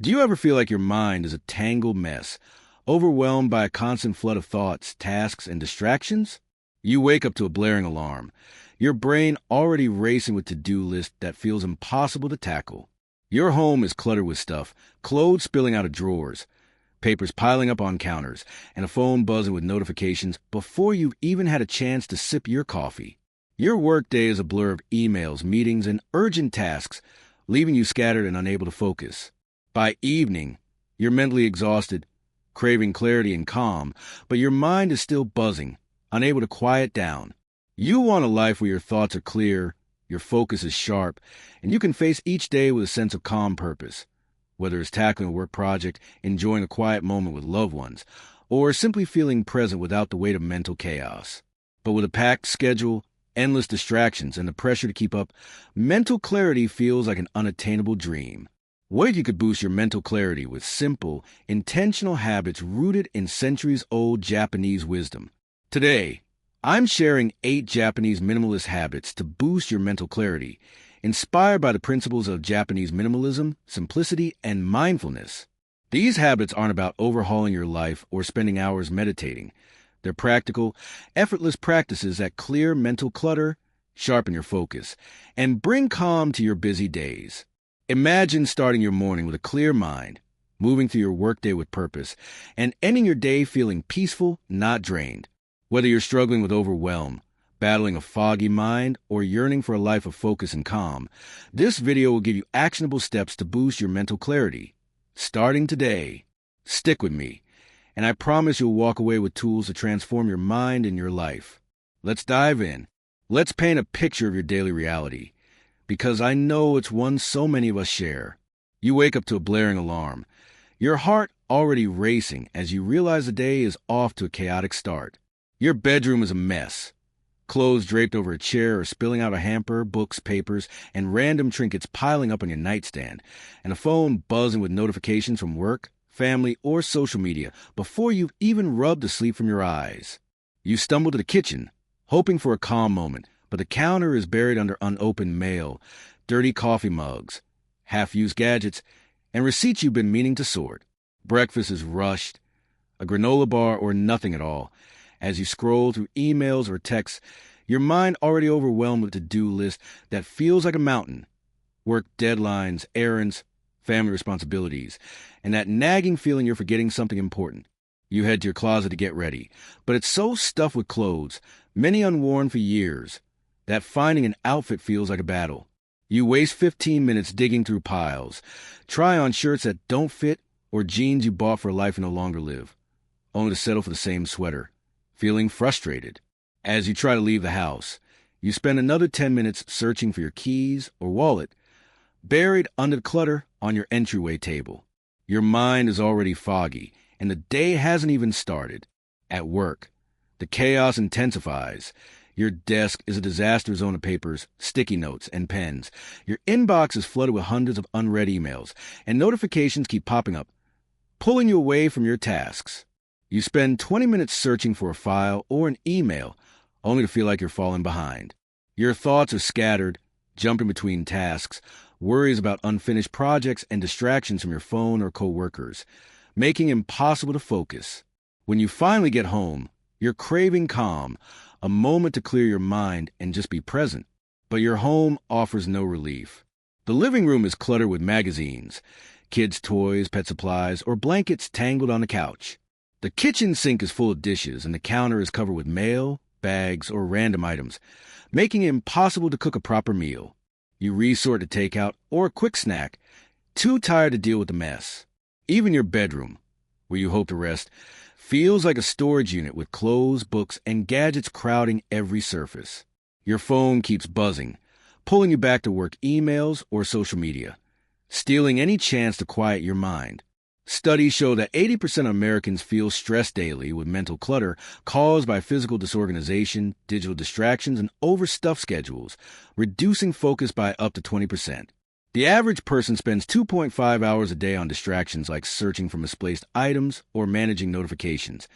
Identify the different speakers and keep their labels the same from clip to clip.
Speaker 1: Do you ever feel like your mind is a tangled mess, overwhelmed by a constant flood of thoughts, tasks, and distractions? You wake up to a blaring alarm, your brain already racing with to-do lists that feels impossible to tackle. Your home is cluttered with stuff, clothes spilling out of drawers, papers piling up on counters, and a phone buzzing with notifications before you've even had a chance to sip your coffee. Your workday is a blur of emails, meetings, and urgent tasks, leaving you scattered and unable to focus. By evening, you're mentally exhausted, craving clarity and calm, but your mind is still buzzing, unable to quiet down. You want a life where your thoughts are clear, your focus is sharp, and you can face each day with a sense of calm purpose. Whether it's tackling a work project, enjoying a quiet moment with loved ones, or simply feeling present without the weight of mental chaos. But with a packed schedule, endless distractions, and the pressure to keep up, mental clarity feels like an unattainable dream. What if you could boost your mental clarity with simple, intentional habits rooted in centuries-old Japanese wisdom? Today, I'm sharing 8 Japanese minimalist habits to boost your mental clarity, inspired by the principles of Japanese minimalism, simplicity, and mindfulness. These habits aren't about overhauling your life or spending hours meditating. They're practical, effortless practices that clear mental clutter, sharpen your focus, and bring calm to your busy days. Imagine starting your morning with a clear mind, moving through your workday with purpose, and ending your day feeling peaceful, not drained. Whether you're struggling with overwhelm, battling a foggy mind, or yearning for a life of focus and calm, this video will give you actionable steps to boost your mental clarity. Starting today, stick with me, and I promise you'll walk away with tools to transform your mind and your life. Let's dive in. Let's paint a picture of your daily reality, because I know it's one so many of us share. You wake up to a blaring alarm, your heart already racing as you realize the day is off to a chaotic start. Your bedroom is a mess. Clothes draped over a chair or spilling out a hamper, books, papers, and random trinkets piling up on your nightstand, and a phone buzzing with notifications from work, family, or social media before you've even rubbed the sleep from your eyes. You stumble to the kitchen, hoping for a calm moment, but the counter is buried under unopened mail, dirty coffee mugs, half-used gadgets, and receipts you've been meaning to sort. Breakfast is rushed, a granola bar or nothing at all. As you scroll through emails or texts, your mind already overwhelmed with a to-do list that feels like a mountain. Work deadlines, errands, family responsibilities, and that nagging feeling you're forgetting something important. You head to your closet to get ready, but it's so stuffed with clothes, many unworn for years, that finding an outfit feels like a battle. You waste 15 minutes digging through piles, try on shirts that don't fit or jeans you bought for a life you no longer live, only to settle for the same sweater, feeling frustrated. As you try to leave the house, you spend another 10 minutes searching for your keys or wallet, buried under the clutter on your entryway table. Your mind is already foggy, and the day hasn't even started. At work, the chaos intensifies. Your desk is a disaster zone of papers, sticky notes, and pens. Your inbox is flooded with hundreds of unread emails, and notifications keep popping up, pulling you away from your tasks. You spend 20 minutes searching for a file or an email, only to feel like you're falling behind. Your thoughts are scattered, jumping between tasks, worries about unfinished projects, and distractions from your phone or coworkers, making it impossible to focus. When you finally get home, you're craving calm, a moment to clear your mind and just be present. But your home offers no relief. The living room is cluttered with magazines, kids' toys, pet supplies, or blankets tangled on the couch. The kitchen sink is full of dishes, and the counter is covered with mail, bags, or random items, making it impossible to cook a proper meal. You resort to takeout or a quick snack, too tired to deal with the mess. Even your bedroom, where you hope to rest, feels like a storage unit with clothes, books, and gadgets crowding every surface. Your phone keeps buzzing, pulling you back to work emails or social media, stealing any chance to quiet your mind. Studies show that 80% of Americans feel stressed daily with mental clutter caused by physical disorganization, digital distractions, and overstuffed schedules, reducing focus by up to 20%. The average person spends 2.5 hours a day on distractions like searching for misplaced items or managing notifications,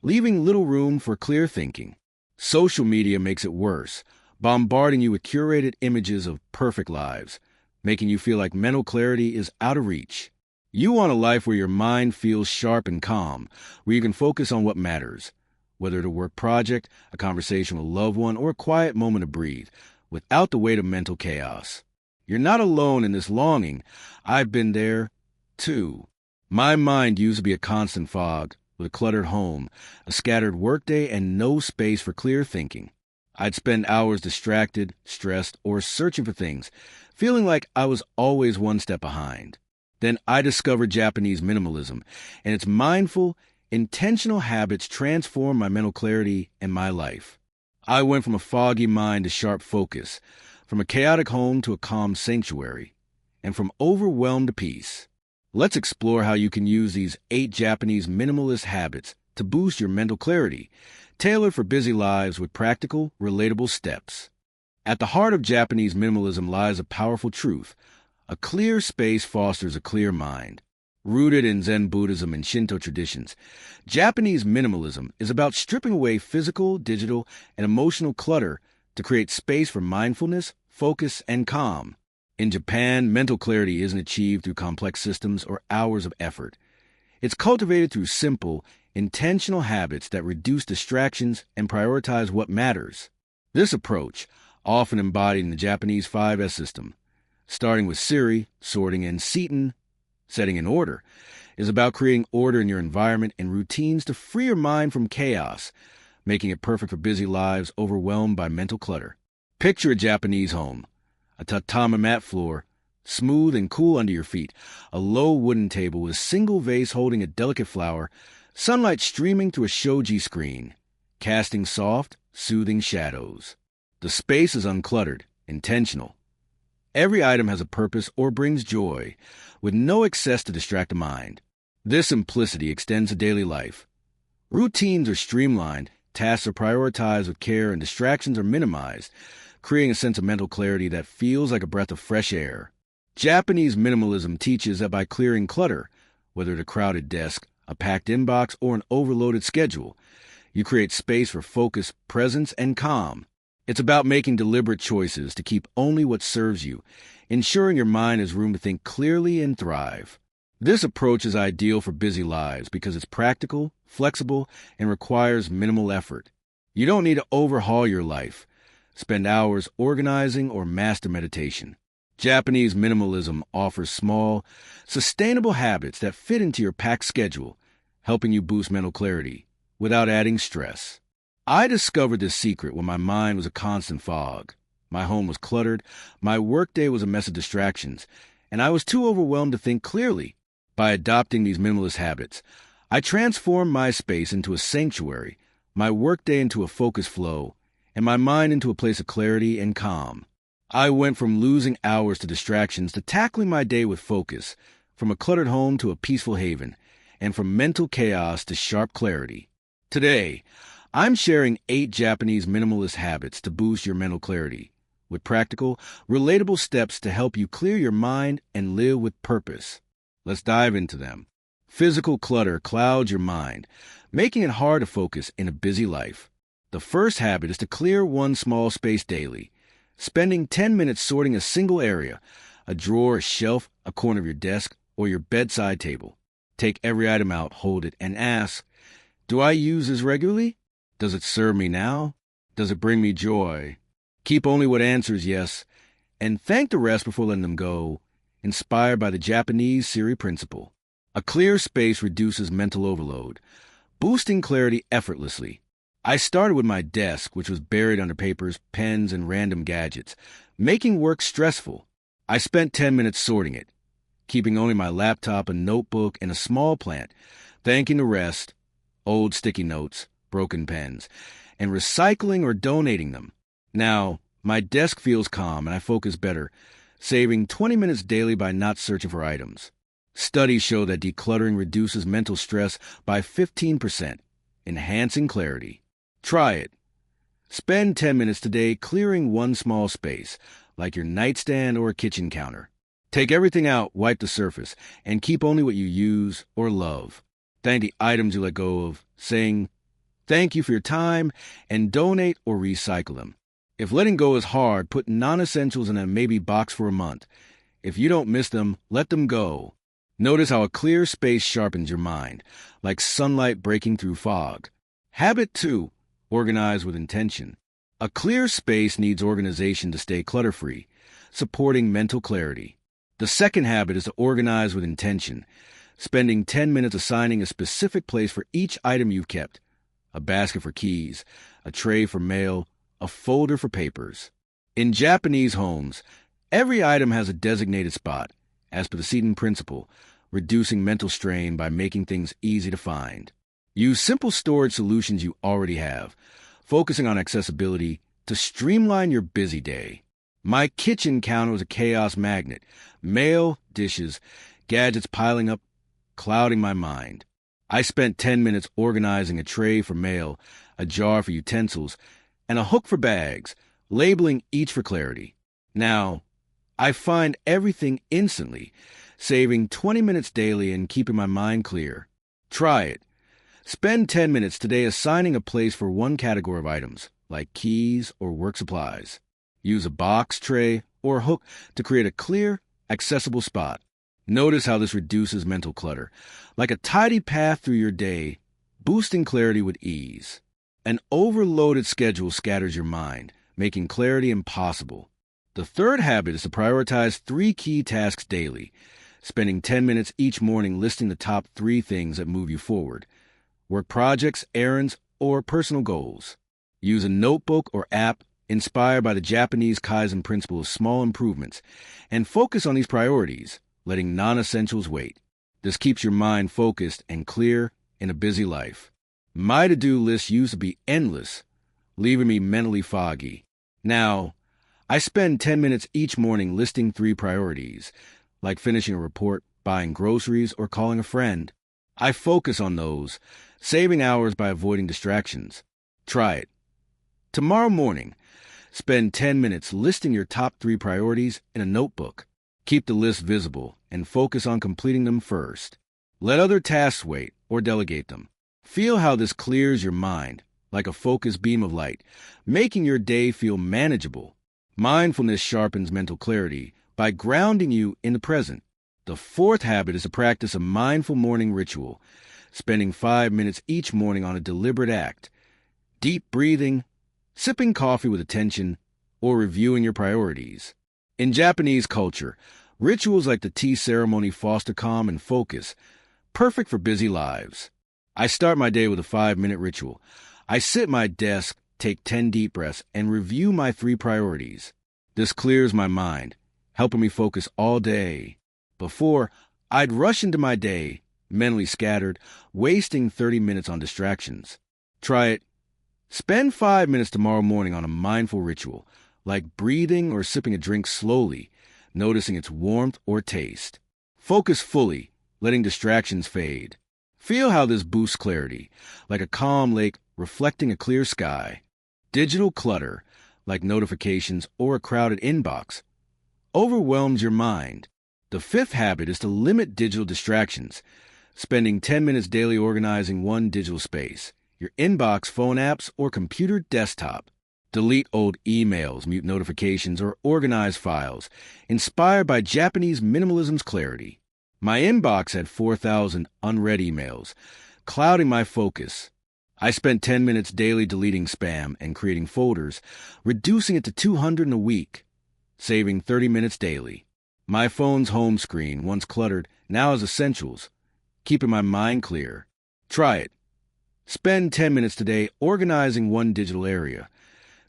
Speaker 1: leaving little room for clear thinking. Social media makes it worse, bombarding you with curated images of perfect lives, making you feel like mental clarity is out of reach. You want a life where your mind feels sharp and calm, where you can focus on what matters, whether it's a work project, a conversation with a loved one, or a quiet moment to breathe, without the weight of mental chaos. You're not alone in this longing. I've been there, too. My mind used to be a constant fog, with a cluttered home, a scattered workday, and no space for clear thinking. I'd spend hours distracted, stressed, or searching for things, feeling like I was always one step behind. Then I discovered Japanese minimalism, and its mindful, intentional habits transformed my mental clarity and my life. I went from a foggy mind to sharp focus, from a chaotic home to a calm sanctuary, and from overwhelmed to peace. Let's explore how you can use these 8 Japanese minimalist habits to boost your mental clarity, tailored for busy lives with practical, relatable steps. At the heart of Japanese minimalism lies a powerful truth. A clear space fosters a clear mind. Rooted in Zen Buddhism and Shinto traditions, Japanese minimalism is about stripping away physical, digital, and emotional clutter to create space for mindfulness, focus, and calm. In Japan, mental clarity isn't achieved through complex systems or hours of effort. It's cultivated through simple, intentional habits that reduce distractions and prioritize what matters. This approach, often embodied in the Japanese 5S system, starting with Siri, sorting, and Seaton, setting in order, is about creating order in your environment and routines to free your mind from chaos, making it perfect for busy lives overwhelmed by mental clutter. Picture a Japanese home. A tatami mat floor, smooth and cool under your feet, a low wooden table with a single vase holding a delicate flower, sunlight streaming through a shoji screen, casting soft, soothing shadows. The space is uncluttered, intentional. Every item has a purpose or brings joy, with no excess to distract the mind. This simplicity extends to daily life. Routines are streamlined, tasks are prioritized with care, and distractions are minimized, creating a sense of mental clarity that feels like a breath of fresh air. Japanese minimalism teaches that by clearing clutter, whether it's a crowded desk, a packed inbox, or an overloaded schedule, you create space for focus, presence, and calm. It's about making deliberate choices to keep only what serves you, ensuring your mind has room to think clearly and thrive. This approach is ideal for busy lives because it's practical, flexible, and requires minimal effort. You don't need to overhaul your life, spend hours organizing, or master meditation. Japanese minimalism offers small, sustainable habits that fit into your packed schedule, helping you boost mental clarity without adding stress. I discovered this secret when my mind was a constant fog. My home was cluttered, my workday was a mess of distractions, and I was too overwhelmed to think clearly. By adopting these minimalist habits, I transformed my space into a sanctuary, my workday into a focused flow, and my mind into a place of clarity and calm. I went from losing hours to distractions to tackling my day with focus, from a cluttered home to a peaceful haven, and from mental chaos to sharp clarity. Today, I'm sharing 8 Japanese minimalist habits to boost your mental clarity, with practical, relatable steps to help you clear your mind and live with purpose. Let's dive into them. Physical clutter clouds your mind, making it hard to focus in a busy life. The first habit is to clear one small space daily, spending 10 minutes sorting a single area, a drawer, a shelf, a corner of your desk, or your bedside table. Take every item out, hold it, and ask, do I use this regularly? Does it serve me now? Does it bring me joy? Keep only what answers yes, and thank the rest before letting them go, inspired by the Japanese Siri principle. A clear space reduces mental overload, boosting clarity effortlessly. I started with my desk, which was buried under papers, pens, and random gadgets, making work stressful. I spent 10 minutes sorting it, keeping only my laptop, a notebook, and a small plant, thanking the rest, old sticky notes, broken pens, and recycling or donating them. Now, my desk feels calm and I focus better, saving 20 minutes daily by not searching for items. Studies show that decluttering reduces mental stress by 15%, enhancing clarity. Try it. Spend 10 minutes today clearing one small space, like your nightstand or kitchen counter. Take everything out, wipe the surface, and keep only what you use or love. Thank the items you let go of, saying, thank you for your time, and donate or recycle them. If letting go is hard, put non-essentials in a maybe box for a month. If you don't miss them, let them go. Notice how a clear space sharpens your mind, like sunlight breaking through fog. Habit 2. Organize with intention. A clear space needs organization to stay clutter-free, supporting mental clarity. The second habit is to organize with intention, spending 10 minutes assigning a specific place for each item you've kept. A basket for keys, a tray for mail, a folder for papers. In Japanese homes, every item has a designated spot, as per the Shinto principle, reducing mental strain by making things easy to find. Use simple storage solutions you already have, focusing on accessibility to streamline your busy day. My kitchen counter was a chaos magnet. Mail, dishes, gadgets piling up, clouding my mind. I spent 10 minutes organizing a tray for mail, a jar for utensils, and a hook for bags, labeling each for clarity. Now, I find everything instantly, saving 20 minutes daily and keeping my mind clear. Try it. Spend 10 minutes today assigning a place for one category of items, like keys or work supplies. Use a box, tray, or hook to create a clear, accessible spot. Notice how this reduces mental clutter, like a tidy path through your day, boosting clarity with ease. An overloaded schedule scatters your mind, making clarity impossible. The third habit is to prioritize 3 key tasks daily, spending 10 minutes each morning listing the top 3 things that move you forward. Work projects, errands, or personal goals. Use a notebook or app inspired by the Japanese Kaizen principle of small improvements, and focus on these priorities, letting non-essentials wait. This keeps your mind focused and clear in a busy life. My to-do list used to be endless, leaving me mentally foggy. Now, I spend 10 minutes each morning listing 3 priorities, like finishing a report, buying groceries, or calling a friend. I focus on those, saving hours by avoiding distractions. Try it. Tomorrow morning, spend 10 minutes listing your top 3 priorities in a notebook. Keep the list visible and focus on completing them first. Let other tasks wait or delegate them. Feel how this clears your mind, like a focused beam of light, making your day feel manageable. Mindfulness sharpens mental clarity by grounding you in the present. The fourth habit is to practice a mindful morning ritual, spending 5 minutes each morning on a deliberate act. Deep breathing, sipping coffee with attention, or reviewing your priorities. In Japanese culture, rituals like the tea ceremony foster calm and focus, perfect for busy lives. I start my day with a 5-minute ritual. I sit at my desk, take 10 deep breaths, and review my 3 priorities. This clears my mind, helping me focus all day. Before, I'd rush into my day, mentally scattered, wasting 30 minutes on distractions. Try it. Spend 5 minutes tomorrow morning on a mindful ritual, like breathing or sipping a drink slowly, noticing its warmth or taste. Focus fully, letting distractions fade. Feel how this boosts clarity, like a calm lake reflecting a clear sky. Digital clutter, like notifications or a crowded inbox, overwhelms your mind. The fifth habit is to limit digital distractions, spending 10 minutes daily organizing one digital space, your inbox, phone apps, or computer desktop. Delete old emails, mute notifications, or organize files, inspired by Japanese minimalism's clarity. My inbox had 4,000 unread emails, clouding my focus. I spent 10 minutes daily deleting spam and creating folders, reducing it to 200 in a week, saving 30 minutes daily. My phone's home screen, once cluttered, now has essentials, keeping my mind clear. Try it. Spend 10 minutes today organizing one digital area.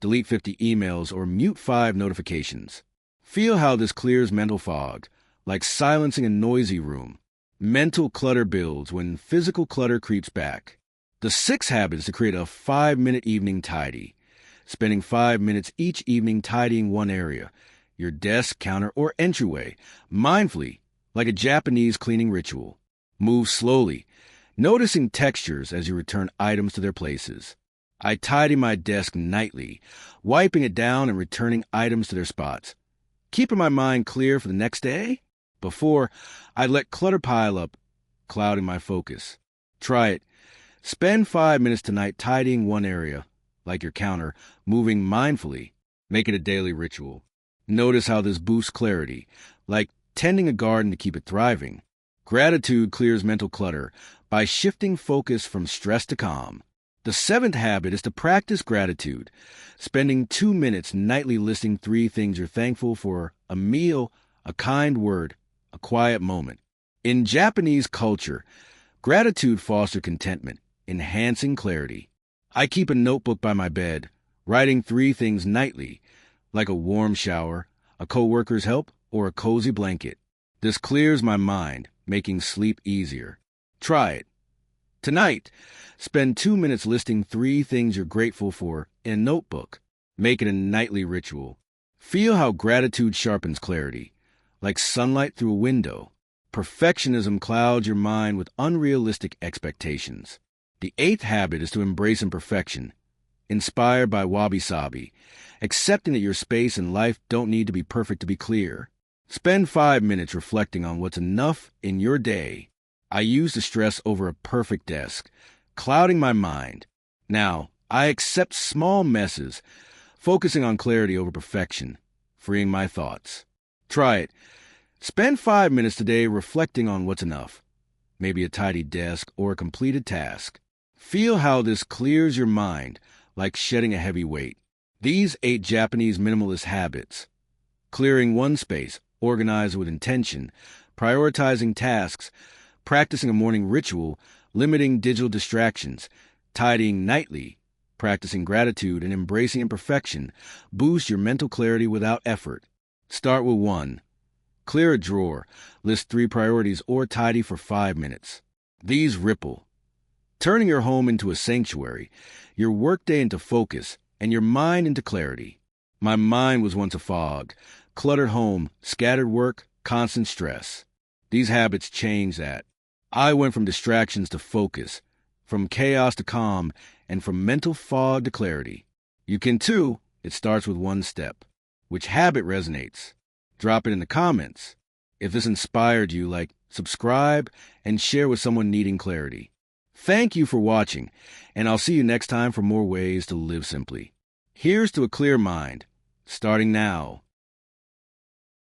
Speaker 1: Delete 50 emails or mute 5 notifications. Feel how this clears mental fog, like silencing a noisy room. Mental clutter builds when physical clutter creeps back. The sixth habit is to create a 5-minute evening tidy, spending 5 minutes each evening tidying one area, your desk, counter, or entryway, mindfully, like a Japanese cleaning ritual. Move slowly, noticing textures as you return items to their places. I tidy my desk nightly, wiping it down and returning items to their spots, keeping my mind clear for the next day. Before, I'd let clutter pile up, clouding my focus. Try it. Spend 5 minutes tonight tidying one area, like your counter, moving mindfully. Make it a daily ritual. Notice how this boosts clarity, like tending a garden to keep it thriving. Gratitude clears mental clutter by shifting focus from stress to calm. The seventh habit is to practice gratitude, spending 2 minutes nightly listing 3 things you're thankful for: a meal, a kind word, a quiet moment. In Japanese culture, gratitude fosters contentment, enhancing clarity. I keep a notebook by my bed, writing 3 things nightly, like a warm shower, a coworker's help, or a cozy blanket. This clears my mind, making sleep easier. Try it. Tonight, spend 2 minutes listing 3 things you're grateful for in a notebook. Make it a nightly ritual. Feel how gratitude sharpens clarity, like sunlight through a window. Perfectionism clouds your mind with unrealistic expectations. The eighth habit is to embrace imperfection, inspired by Wabi Sabi, accepting that your space and life don't need to be perfect to be clear. Spend 5 minutes reflecting on what's enough in your day. I used to stress over a perfect desk, clouding my mind. Now, I accept small messes, focusing on clarity over perfection, freeing my thoughts. Try it. Spend 5 minutes today reflecting on what's enough. Maybe a tidy desk or a completed task. Feel how this clears your mind, like shedding a heavy weight. These 8 Japanese minimalist habits: clearing one space, organized with intention, prioritizing tasks, practicing a morning ritual, limiting digital distractions, tidying nightly, practicing gratitude, and embracing imperfection, boost your mental clarity without effort. Start with 1. Clear a drawer, list 3 priorities, or tidy for 5 minutes. These ripple, turning your home into a sanctuary, your workday into focus, and your mind into clarity. My mind was once a fog, cluttered home, scattered work, constant stress. These habits changed that. I went from distractions to focus, from chaos to calm, and from mental fog to clarity. You can too. It starts with 1 step. Which habit resonates? Drop it in the comments. If this inspired you, subscribe, and share with someone needing clarity. Thank you for watching, and I'll see you next time for more ways to live simply. Here's to a clear mind, starting now.